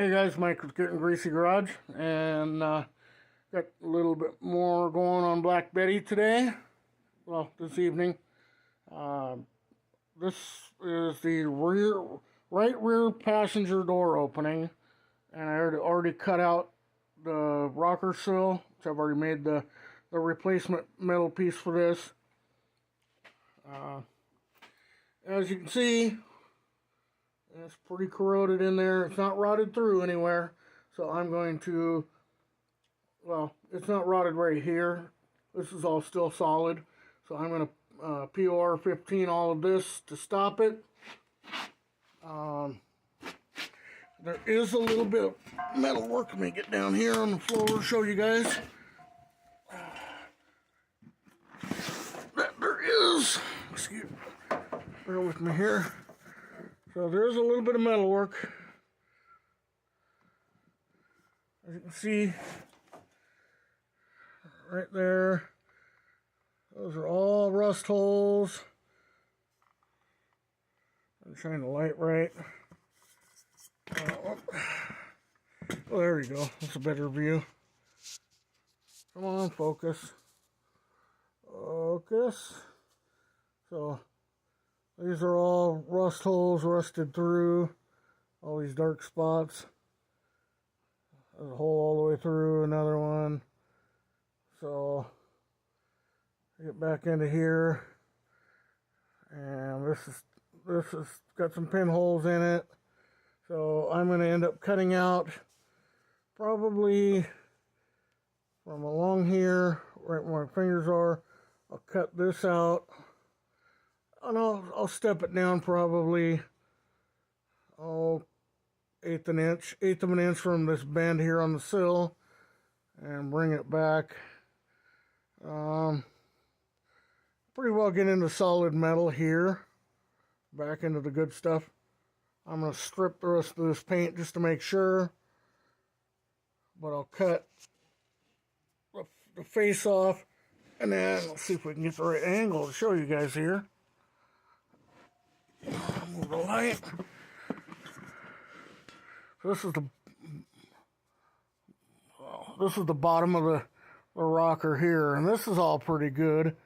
Hey guys, Mike with Gettin Greasy Garage, and got a little bit more going on Black Betty today. Well, this evening. Uh, this is the right rear passenger door opening, and I already cut out the rocker sill, which I've already made the replacement metal piece for this. As you can see, it's pretty corroded in there. It's not rotted through anywhere. So I'm going to, well, it's not rotted right here. This is all still solid. So I'm going to POR 15 all of this to stop it. There is a little bit of metal work. Let me get down here on the floor to show you guys. That there is. Excuse me. Bear with me here. So there's a little bit of metal work. As you can see, right there, those are all rust holes. I'm trying to light right. Well, there you go. That's a better view. Come on, focus. Focus. So these are all rust holes rusted through. All these dark spots. There's a hole all the way through, another one. So I get back into here, and this is got some pinholes in it. So I'm going to end up cutting out probably from along here, right where my fingers are. I'll cut this out. And I'll step it down probably, eighth of an inch from this bend here on the sill, and bring it back. Pretty well get into solid metal here, back into the good stuff. I'm going to strip the rest of this paint just to make sure, but I'll cut the face off, and then let's see if we can get the right angle to show you guys here. Move the light. So this is the bottom of the rocker here, and this is all pretty good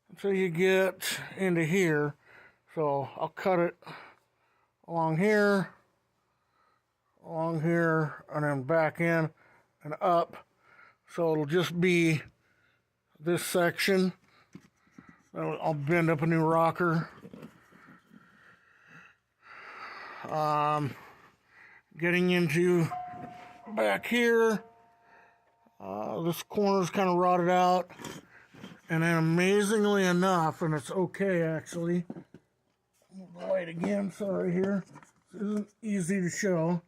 until you get into here. So I'll cut it along here, and then back in and up. So it'll just be this section. I'll bend up a new rocker. Getting into back here, this corner's kind of rotted out, and then amazingly enough, and it's okay actually, move the light again, sorry here, this isn't easy to show,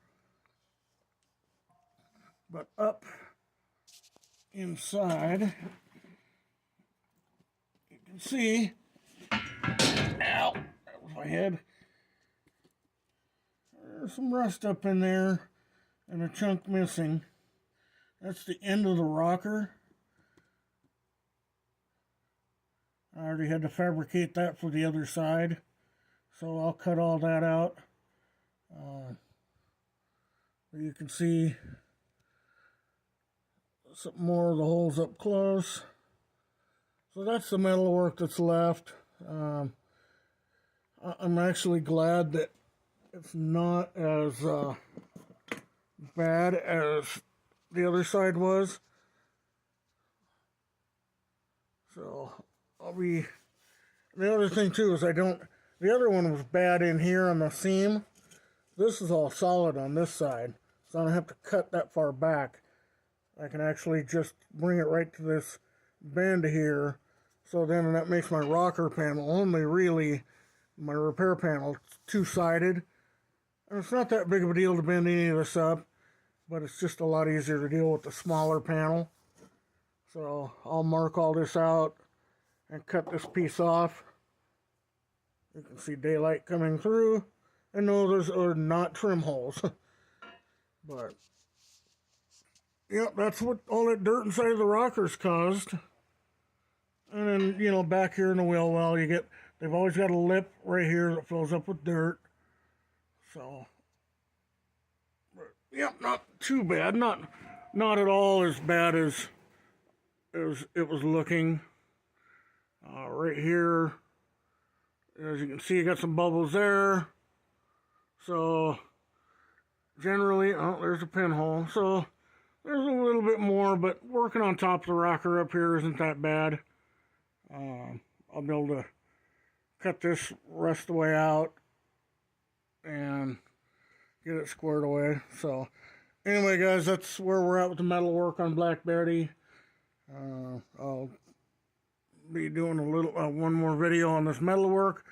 but up inside, you can see, ow, that was my head. There's some rust up in there and a chunk missing. That's the end of the rocker. I already had to fabricate that for the other side, so I'll cut all that out. You can see some more of the holes up close. So that's the metal work that's left. I'm actually glad that it's not as bad as the other side was. So the other thing too is the other one was bad in here on the seam. This is all solid on this side, so I don't have to cut that far back. I can actually just bring it right to this bend here. So then that makes my rocker panel only really, my repair panel, two-sided. And it's not that big of a deal to bend any of this up, but it's just a lot easier to deal with the smaller panel. So I'll mark all this out and cut this piece off. You can see daylight coming through. And no, those are not trim holes. But, yeah, that's what all that dirt inside of the rockers caused. And then, back here in the wheel well, they've always got a lip right here that fills up with dirt. So, Yep, not too bad. Not at all as bad as it was looking. Right here, as you can see, you got some bubbles there. So generally, oh, there's a pinhole. So there's a little bit more, but working on top of the rocker up here isn't that bad. I'll be able to cut this rest of the way out and get it squared away. So anyway, guys, that's where we're at with the metal work on Black Betty. I'll be doing one more video on this metal work,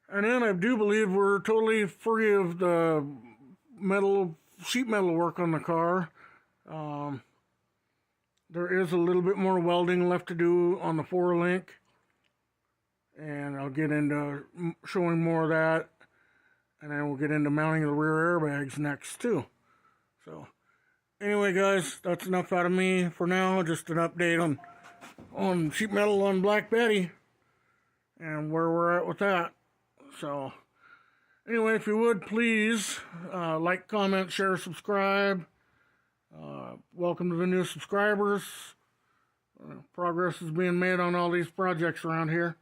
and then I do believe we're totally free of the sheet metal work on the car. There is a little bit more welding left to do on the 4-link, and I'll get into showing more of that, and then we'll get into mounting the rear airbags next too. So anyway, guys, that's enough out of me for now. Just an update on sheet metal on Black Betty and where we're at with that. So anyway, if you would please like, comment, share, subscribe. Welcome to the new subscribers. Progress is being made on all these projects around here,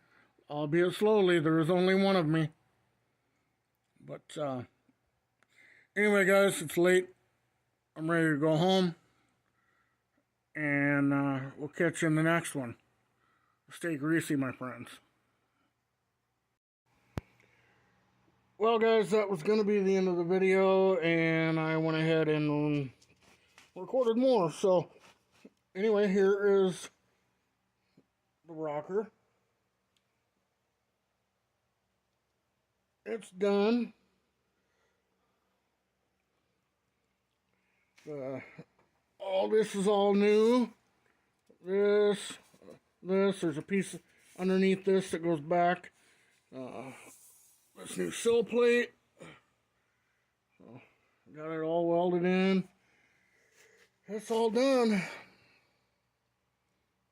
albeit slowly. There is only one of me. But anyway, guys, it's late. I'm ready to go home, and we'll catch you in the next one. Stay greasy, my friends. Well, guys, that was going to be the end of the video, and I went ahead and recorded more. So anyway, here is the rocker. It's done. All this is all new. There's a piece underneath this that goes back. This new sill plate. So, got it all welded in. It's all done.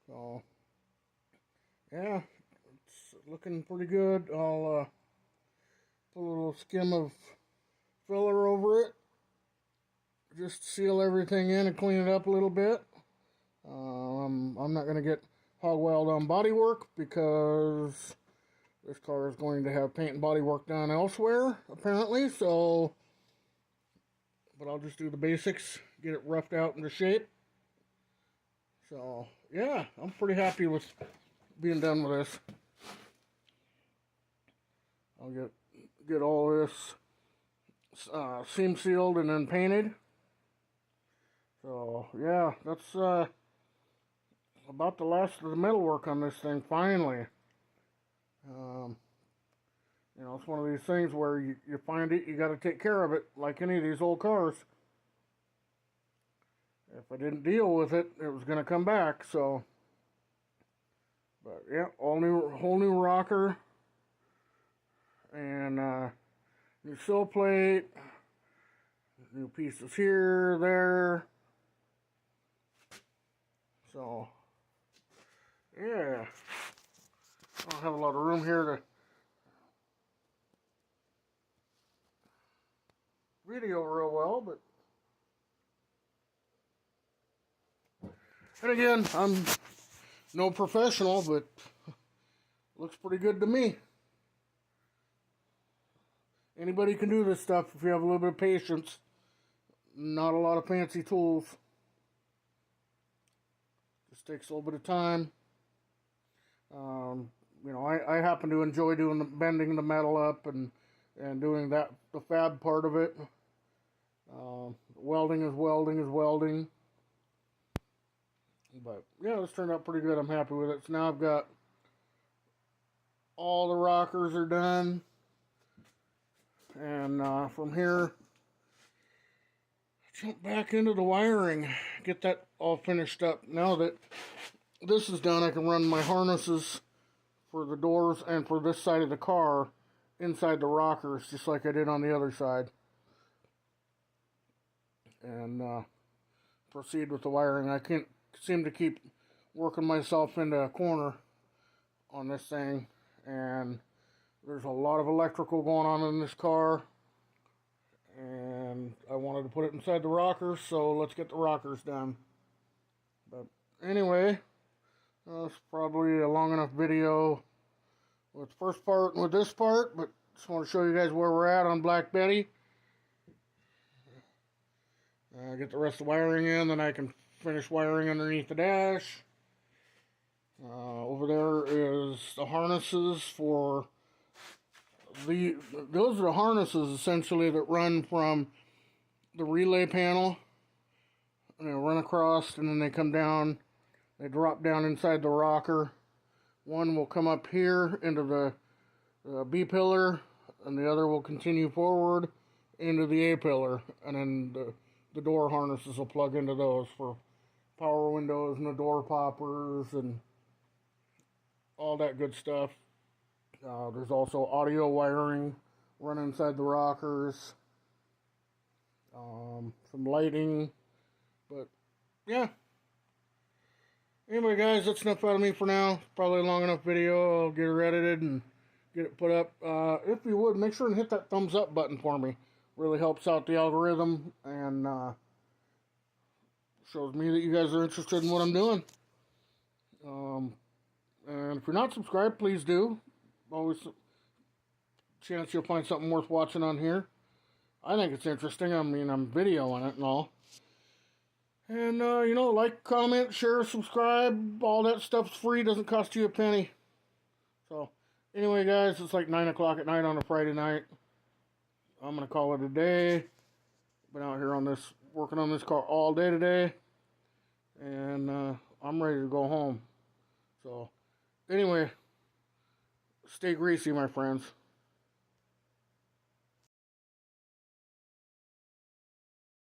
So, yeah, it's looking pretty good. I'll put a little skim of filler over it, just to seal everything in and clean it up a little bit. I'm not going to get hog weld on bodywork because this car is going to have paint and bodywork done elsewhere, apparently. So, but I'll just do the basics, get it roughed out into shape. So, yeah, I'm pretty happy with being done with this. I'll get all this seam sealed and then painted. So, yeah, that's about the last of the metal work on this thing, finally. You know, it's one of these things where you find it, you got to take care of it, like any of these old cars. If I didn't deal with it, it was going to come back, so. But, yeah, whole new rocker. And, new sill plate. New pieces here, there. So, yeah. I don't have a lot of room here to video real well, but. And again, I'm no professional, but looks pretty good to me. Anybody can do this stuff if you have a little bit of patience. Not a lot of fancy tools. Just takes a little bit of time. You know, I happen to enjoy doing bending the metal up and doing the fab part of it. Welding is welding. But yeah, this turned out pretty good. I'm happy with it. So now I've got all the rockers are done. And from here, jump back into the wiring, get that all finished up. Now that this is done, I can run my harnesses for the doors and for this side of the car inside the rockers, just like I did on the other side. And proceed with the wiring. I can't seem to keep working myself into a corner on this thing, and there's a lot of electrical going on in this car, and and I wanted to put it inside the rockers, so let's get the rockers done. But anyway, it's probably a long enough video with the first part and with this part, but just want to show you guys where we're at on Black Betty. Get the rest of the wiring in, then I can finish wiring underneath the dash. Over there is the harnesses for those are the harnesses essentially that run from the relay panel, and they run across, and then they come down, they drop down inside the rocker. One will come up here into the B pillar, and the other will continue forward into the A pillar, and then the door harnesses will plug into those for power windows and the door poppers and all that good stuff. There's also audio wiring running inside the rockers, some lighting, but yeah. Anyway, guys, that's enough out of me for now. Probably a long enough video. I'll get it edited and get it put up. If you would, make sure and hit that thumbs up button for me. Really helps out the algorithm and shows me that you guys are interested in what I'm doing. And if you're not subscribed, please do. Always a chance you'll find something worth watching on here. I think it's interesting. I mean, I'm videoing it and all. And, like, comment, share, subscribe. All that stuff's free. Doesn't cost you a penny. So, anyway, guys, it's like 9 o'clock at night on a Friday night. I'm going to call it a day. Been out here working on this car all day today. And, I'm ready to go home. So, anyway, stay greasy, my friends.